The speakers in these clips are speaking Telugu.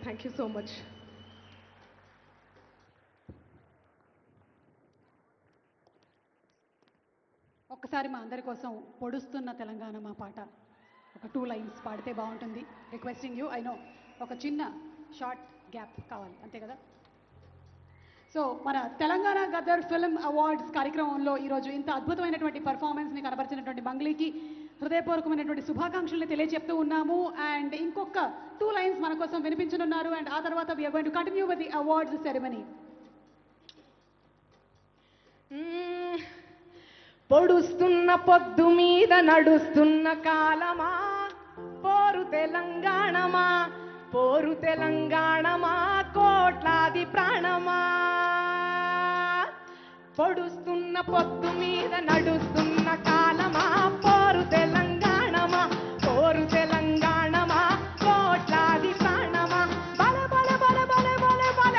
Thank you so much. ఒక్కసారి మా అందరి కోసం పొడుస్తున్న తెలంగాణ మా పాట ఒక 2 lines పాడితే బాగుంటుంది. రిక్వెస్టింగ్ యూ, ఐ నో ఒక చిన్న షార్ట్ గ్యాప్ కావాలి అంతే కదా. సో మన తెలంగాణ గదర్ ఫిల్మ్ అవార్డ్స్ కార్యక్రమంలో ఈరోజు ఇంత అద్భుతమైనటువంటి పర్ఫార్మెన్స్ని కనబరిచినటువంటి మంగ్లీకి హృదయపూర్వకమైనటువంటి శుభాకాంక్షల్ని తెలియజెప్తూ ఉన్నాము. అండ్ ఇంకొక 2 lines మన కోసం వినిపించనున్నారు. అండ్ ఆ తర్వాత we are going to continue with the awards ceremony. పొడుస్తున్న పొద్దు మీద నడుస్తున్న కాలమా, పోరు తెలంగాణమా, పోరు తెలంగాణమా, కోట్లాది ప్రాణమా. పొడుస్తున్న పొద్దు మీద నడుస్తున్న కాలమా, పోరు తెలంగాణమా, పోరు తెలంగాణమా, కోట్లాది ప్రాణమా. బల బల బల బల బల బల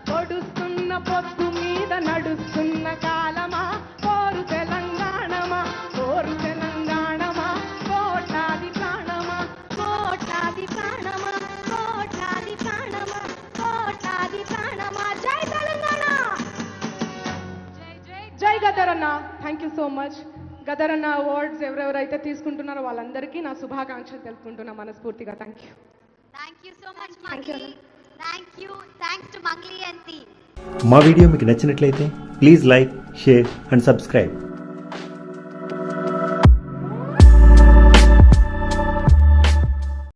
పొడుస్తున్న పొద్దు మీద నడుస్తున్న కాలమా, పోరు తెలంగాణమా, పోరు తెలంగాణమా, కోట్లాది ప్రాణమా, కోట్లాది ప్రాణమా, కోట్లాది ప్రాణమా, కోట్లాది ప్రాణమా. జై తెలంగాణ, జై జై జై గదర్ అన్న. Thank you so much. Gaddar అన్న అవార్డ్స్ ఎవరెవరైతే తీసుకుంటున్నారో వాళ్ళందరికీ నా శుభాకాంక్షలు తెలుపుకుంటున్నా మనస్ఫూర్తిగా. Thank you. Thank you so much, Mangli. Thank you. Thanks to Mangli and team. మా వీడియో మీకు నచ్చినట్లయితే please like, share and subscribe.